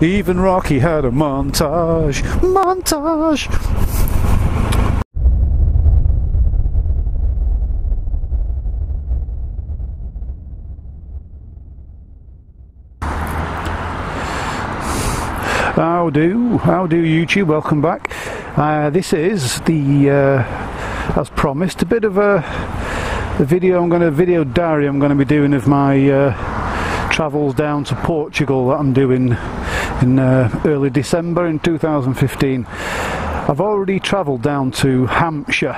Even Rocky had a montage. Montage! How do YouTube? Welcome back. This is the, as promised, a bit of a video diary I'm going to be doing of my travels down to Portugal that I'm doing in early December in 2015. I've already travelled down to Hampshire,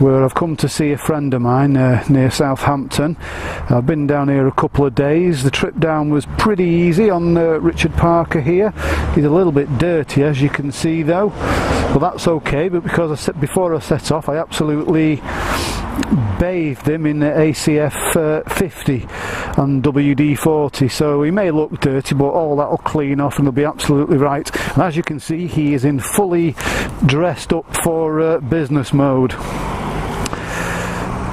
where I've come to see a friend of mine near Southampton. I've been down here a couple of days. The trip down was pretty easy on Richard Parker here. He's a little bit dirty, as you can see, though, but that's okay. But because before I set off, I absolutely bathed him in the ACF 50 and WD-40, so he may look dirty, but all that'll clean off and he'll be absolutely right. And as you can see, he is in fully dressed up for business mode,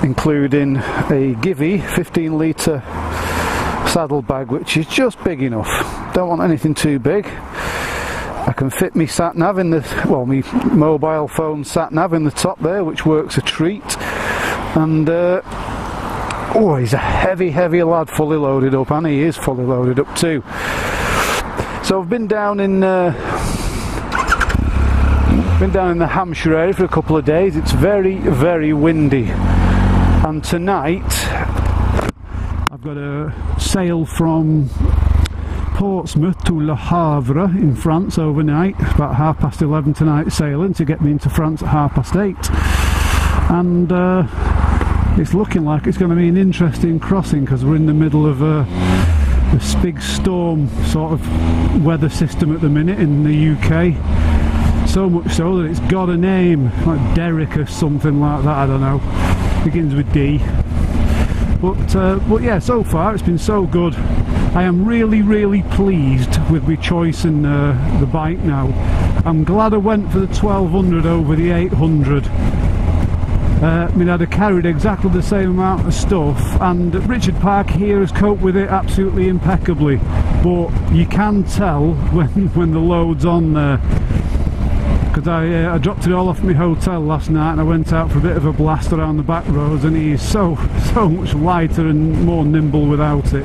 including a Givey 15-litre saddlebag, which is just big enough. Don't want anything too big. I can fit me sat-nav in the, well, me mobile phone sat-nav in the top there, which works a treat. And oh, he's a heavy lad, fully loaded up, and he is fully loaded up too. So I've been down in the Hampshire area for a couple of days. It's very windy, and tonight I've got a sail from Portsmouth to Le Havre in France overnight. About 11:30 tonight sailing to get me into France at 8:30, and it's looking like it's going to be an interesting crossing because we're in the middle of this big storm sort of weather system at the minute in the UK. So much so that it's got a name, like Derek or something like that, I don't know. Begins with D. But yeah, so far it's been so good. I am really pleased with my choice in the bike now. I'm glad I went for the 1200 over the 800. I mean, I'd have carried exactly the same amount of stuff, and Richard Park here has coped with it absolutely impeccably, but you can tell when the load's on there, because I dropped it all off at my hotel last night and I went out for a bit of a blast around the back roads, and he's so much lighter and more nimble without it.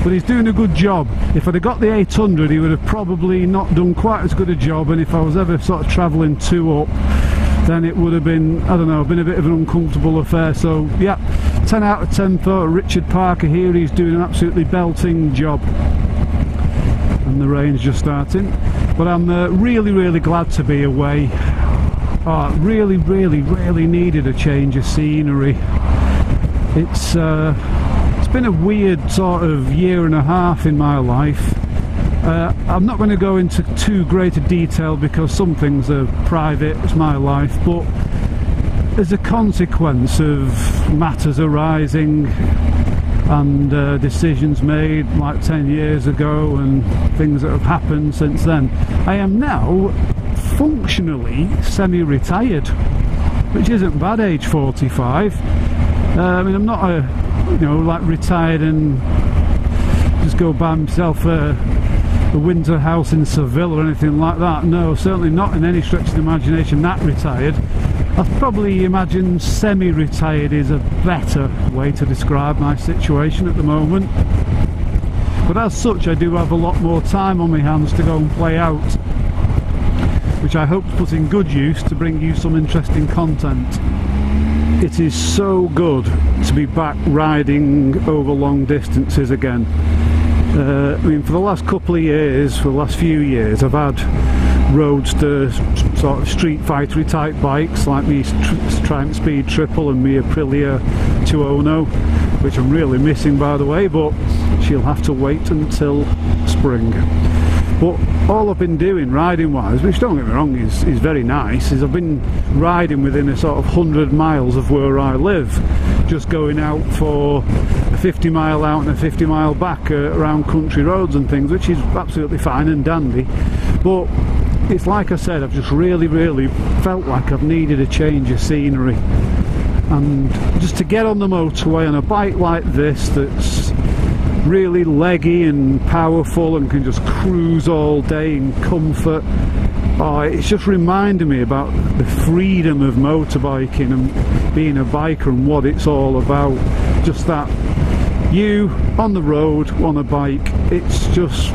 But he's doing a good job. If I'd have got the 800, he would have probably not done quite as good a job, and if I was ever sort of travelling 2 up, then it would have been, I don't know, been a bit of an uncomfortable affair. So yeah, 10 out of 10 for Richard Parker here. He's doing an absolutely belting job, and the rain's just starting, but I'm really glad to be away. Oh, really needed a change of scenery. It's been a weird sort of year and a half in my life. I'm not going to go into too great a detail because some things are private, it's my life, but as a consequence of matters arising and decisions made like 10 years ago and things that have happened since then, I am now functionally semi-retired, which isn't bad, age 45. I mean, I'm not like retired and just go buy myself a winter house in Seville or anything like that. No, certainly not in any stretch of the imagination that retired. I'd probably imagine semi-retired is a better way to describe my situation at the moment. But as such, I do have a lot more time on my hands to go and play out, which I hope to put in good use to bring you some interesting content. It is so good to be back riding over long distances again. I mean, for the last couple of years, for the last few years, I've had roadster sort of street fightery type bikes like me Triumph Speed Triple and me Aprilia 200, which I'm really missing, by the way, but she'll have to wait until spring. But all I've been doing riding wise, which don't get me wrong is very nice, is I've been riding within a sort of 100 miles of where I live, just going out for a 50 mile out and a 50 mile back around country roads and things, which is absolutely fine and dandy. But it's like I said, I've just really felt like I've needed a change of scenery, and just to get on the motorway on a bike like this that's really leggy and powerful and can just cruise all day in comfort. Oh, it's just reminding me about the freedom of motorbiking and being a biker and what it's all about. Just that, you on the road on a bike, it's just,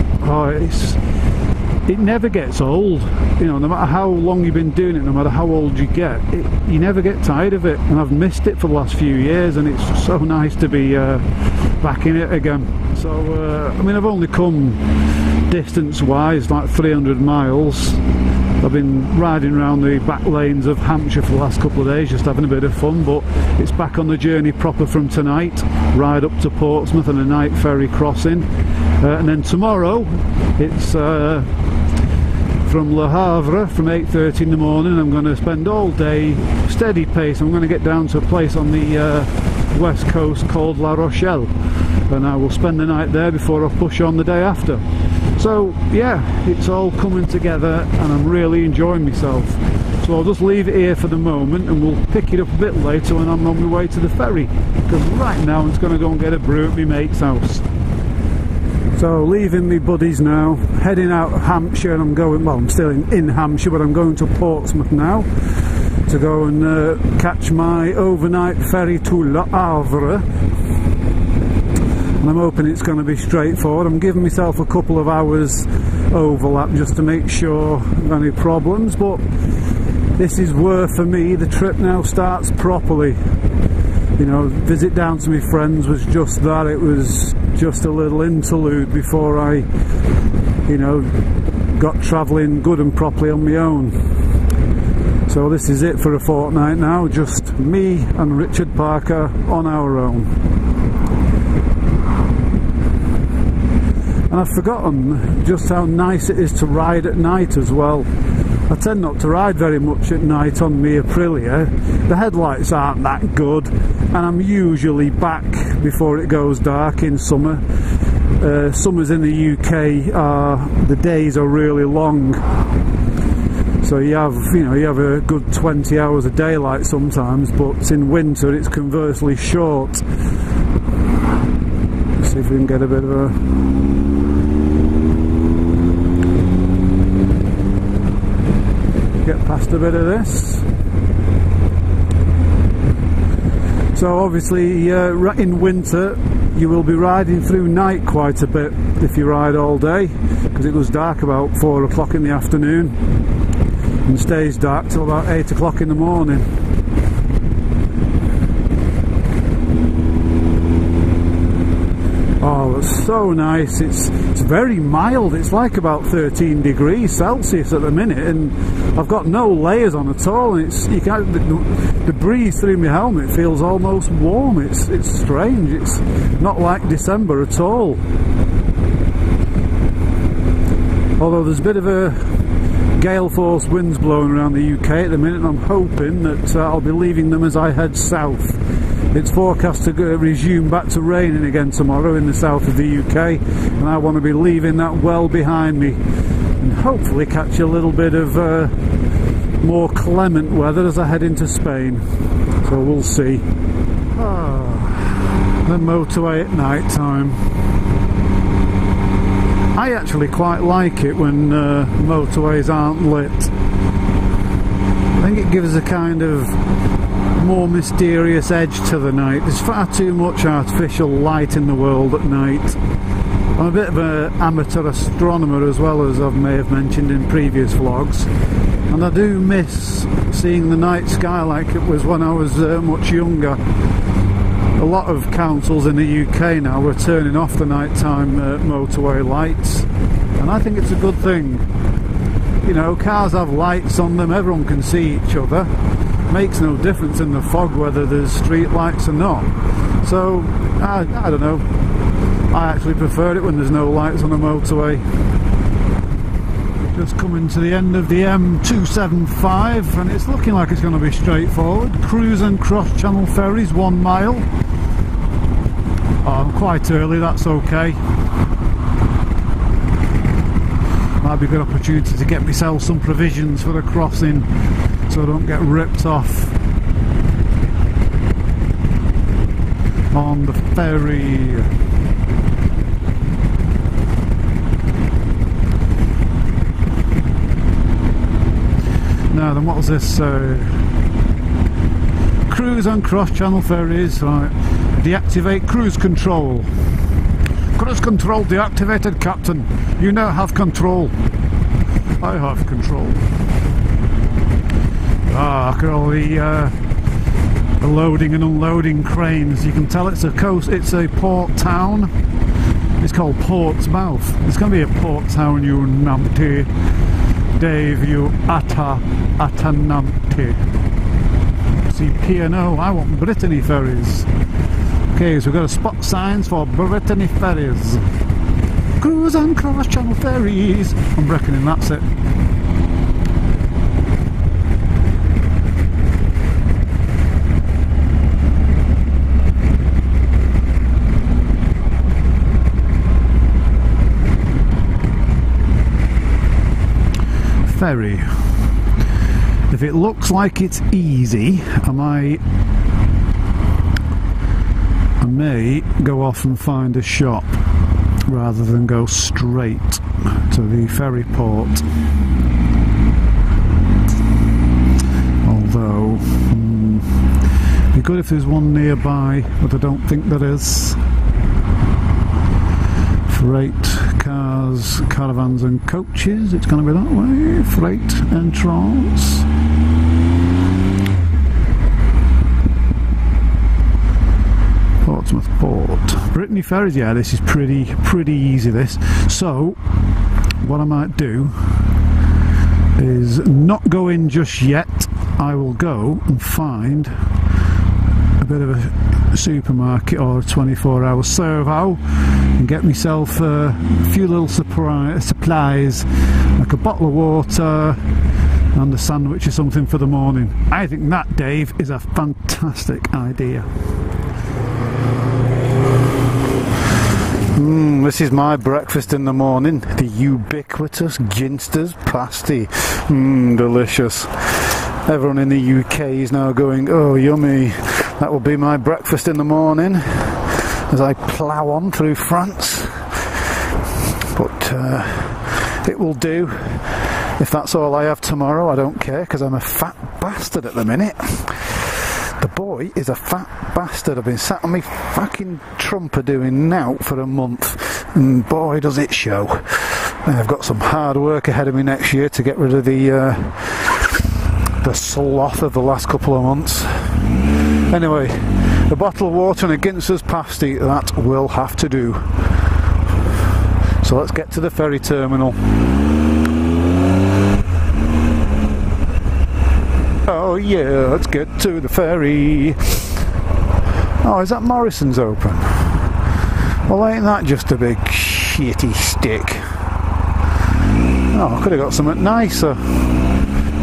it never gets old. You know, no matter how long you've been doing it, no matter how old you get, you never get tired of it. And I've missed it for the last few years, and it's so nice to be back in it again. So, I mean, I've only come distance-wise like 300 miles. I've been riding around the back lanes of Hampshire for the last couple of days, just having a bit of fun, but it's back on the journey proper from tonight. Ride up to Portsmouth and a night ferry crossing. And then tomorrow, it's from Le Havre from 8:30 in the morning. I'm going to spend all day steady pace. I'm going to get down to a place on the west coast called La Rochelle, and I will spend the night there before I push on the day after. So yeah, it's all coming together and I'm really enjoying myself. So I'll just leave it here for the moment and we'll pick it up a bit later when I'm on my way to the ferry, because right now I'm just going to go and get a brew at my mate's house. So leaving me buddies now, heading out of Hampshire, and I'm going, well, I'm still in Hampshire, but I'm going to Portsmouth now to go and catch my overnight ferry to Le Havre. And I'm hoping it's going to be straightforward. I'm giving myself a couple of hours overlap just to make sure I don't have any problems, but this is where for me the trip now starts properly. You know, visit down to my friends was just that. It was just a little interlude before I, you know, got travelling good and properly on my own. So this is it for a fortnight now, just me and Richard Parker on our own. And I've forgotten just how nice it is to ride at night as well. I tend not to ride very much at night on my Aprilia. The headlights aren't that good, and I'm usually back before it goes dark in summer. Summers in the UK, the days are really long, so you have a good 20 hours of daylight sometimes, but in winter it's conversely short. Let's see if we can get a bit of a get past a bit of this. So obviously in winter you will be riding through night quite a bit if you ride all day, because it goes dark about 4 o'clock in the afternoon and stays dark till about 8 o'clock in the morning. Oh, it's so nice. It's very mild. It's like about 13 degrees Celsius at the minute, and I've got no layers on at all. And the breeze through my helmet feels almost warm. It's strange. It's not like December at all. Although there's a bit of a gale force winds blowing around the UK at the minute, and I'm hoping that I'll be leaving them as I head south. It's forecast to resume back to raining again tomorrow in the south of the UK, and I want to be leaving that well behind me and hopefully catch a little bit of more clement weather as I head into Spain. So we'll see. The motorway at night time. I actually quite like it when motorways aren't lit. I think it gives a kind of more mysterious edge to the night. There's far too much artificial light in the world at night. I'm a bit of an amateur astronomer as well, as I may have mentioned in previous vlogs, and I do miss seeing the night sky like it was when I was much younger. A lot of councils in the UK now are turning off the nighttime motorway lights, and I think it's a good thing. You know, cars have lights on them, everyone can see each other. Makes no difference in the fog whether there's street lights or not. So I don't know, I actually prefer it when there's no lights on a motorway. Just coming to the end of the M275, and it's looking like it's going to be straightforward. Cruise and cross channel ferries, 1 mile. Oh, I'm quite early, that's okay. Might be a good opportunity to get myself some provisions for the crossing so I don't get ripped off on the ferry. then what was this? Cruise on cross-channel ferries, right. Deactivate cruise control. Cruise control deactivated, Captain. You now have control. I have control. Ah, look at all the loading and unloading cranes. You can tell it's a coast. It's a port town. It's called Portsmouth. It's going to be a port town, you numpty. Dave, you atta numpty. See P&O. I want Brittany ferries. Okay, so we've got a spot signs for Brittany ferries. Cruise and cross-channel ferries. I'm reckoning that's it. Ferry. If it looks like it's easy, I may go off and find a shop rather than go straight to the ferry port. Although, it'd be good if there's one nearby, but I don't think there is. Freight, cars, caravans and coaches, it's going to be that way. Freight entrance. Portsmouth Port. Brittany ferries, yeah, this is pretty easy this. So, what I might do is not go in just yet. I will go and find a bit of a supermarket or a 24-hour servo and get myself a few little supplies, like a bottle of water and a sandwich or something for the morning. I think that, Dave, is a fantastic idea. This is my breakfast in the morning, the ubiquitous Ginster's pasty. Delicious. Everyone in the UK is now going, oh yummy. That will be my breakfast in the morning as I plough on through France. But it will do. If that's all I have tomorrow, I don't care, because I'm a fat bastard at the minute. The boy is a fat bastard. I've been sat on my fucking trumper doing now for a month, and boy does it show. And I've got some hard work ahead of me next year to get rid of the sloth of the last couple of months. Anyway, a bottle of water and a Ginster's pasty, that will have to do. So let's get to the ferry terminal. Oh yeah, let's get to the ferry. Oh, is that Morrison's open? Well, ain't that just a big shitty stick? Oh, I could have got something nicer.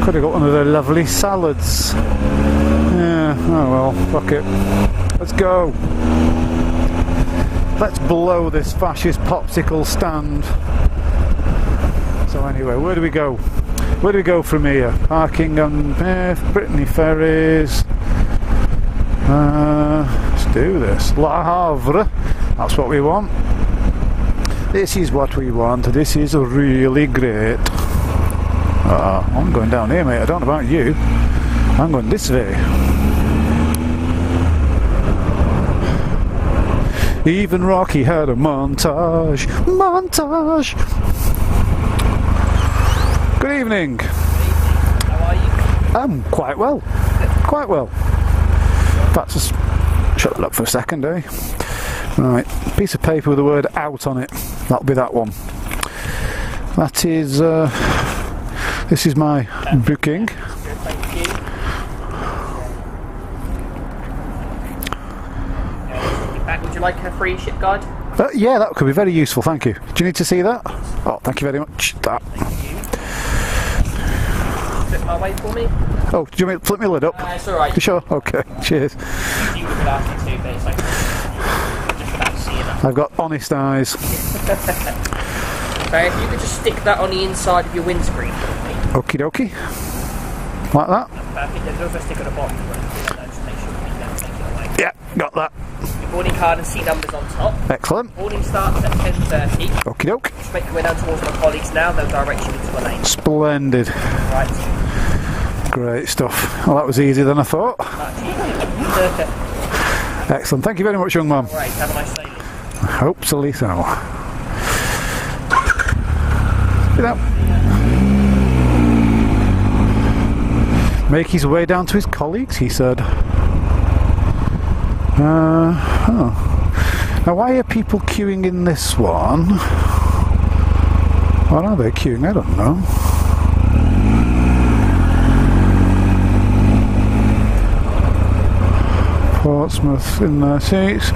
Could have got one of their lovely salads. Yeah, oh well, fuck it. Let's go. Let's blow this fascist popsicle stand. So anyway, where do we go? Where do we go from here? Parking on Brittany ferries. Let's do this. Havre. That's what we want. This is what we want. This is really great. I'm going down here, mate. I don't know about you. I'm going this way. Even Rocky had a montage. Montage! Good evening. How are you? I'm quite well. Quite well. That's just... Shut that up for a second, eh? Right. Piece of paper with the word out on it. That'll be that one. That is... this is my booking. Good, thank you. Would you like a free ship guide? Yeah, that could be very useful, thank you. Do you need to see that? Oh, thank you very much. That. Thank you. Flip my way for me? Oh, do you want me to flip my lid up? It's alright. You sure? Okay, cheers. You could ask me to, but it's like just about seeing it. I've got honest eyes. Okay, if you could just stick that on the inside of your windscreen for me. Okie dokie. Like that? Perfect. There's also a stick at the bottom. Just make sure you don't take it away. Yeah, got that. Your boarding card and seat numbers on top. Excellent. Boarding starts at 10:30. Okie doke. Just make your way down towards my colleagues now. They'll direct you into the lane. Splendid. Right. Great stuff. Well, that was easier than I thought. Perfect. Excellent. Thank you very much, young man. Right, have a nice day. Hopefully so. You know, make his way down to his colleagues, he said. Oh. Now, why are people queuing in this one? Why are they queuing? I don't know. Portsmouth in their seats.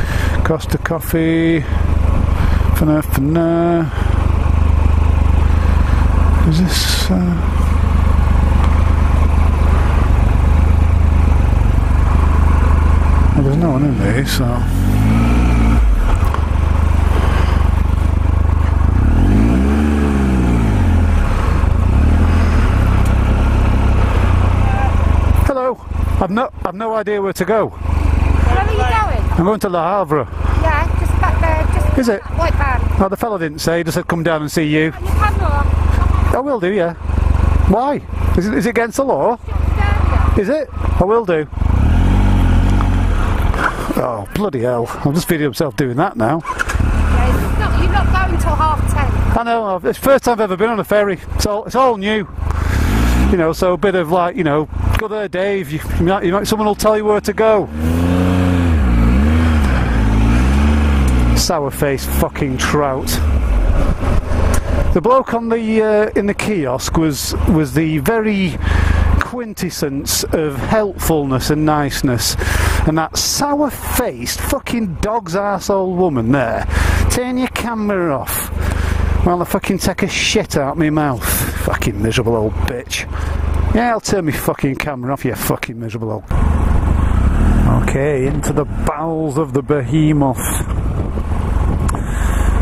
Costa Coffee. Finna. Is this? Well, there's no one in there, so. Hello. I've no idea where to go. Where are you going? I'm going to Havre. Yeah, just back there. Just Is it? White van. Oh, the fella didn't say. He just said come down and see you. You can look. I will do, yeah. Why? Is it against the law? Yeah. Is it? I will do. Oh, bloody hell. I'm just feeling myself doing that now. Yeah, you're not going till 10:30. I know, it's the first time I've ever been on a ferry. It's all new. You know, so a bit of like, you know, go there, Dave. Someone will tell you where to go. Sour-faced fucking trout. The bloke on the in the kiosk was the very quintessence of helpfulness and niceness, and that sour-faced fucking dog's arsehole woman there. Turn your camera off while I fucking take a shit out my mouth. Fucking miserable old bitch. Yeah, I'll turn my fucking camera off, you fucking miserable old. Okay, into the bowels of the behemoth.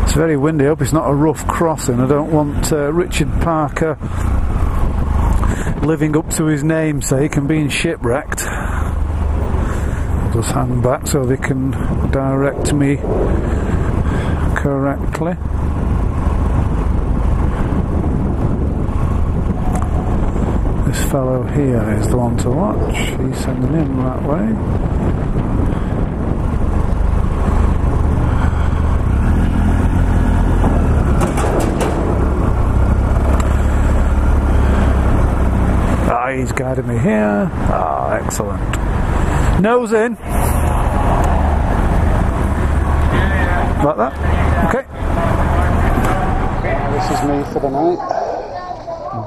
It's very windy. I hope it's not a rough crossing. I don't want Richard Parker living up to his namesake and being shipwrecked. I'll just hang back so they can direct me correctly. This fellow here is the one to watch. He's sending him that way. He's guiding me here. Ah, excellent. Nose in. Like that. Okay. This is me for the night.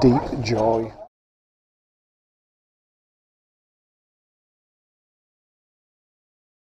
Deep joy.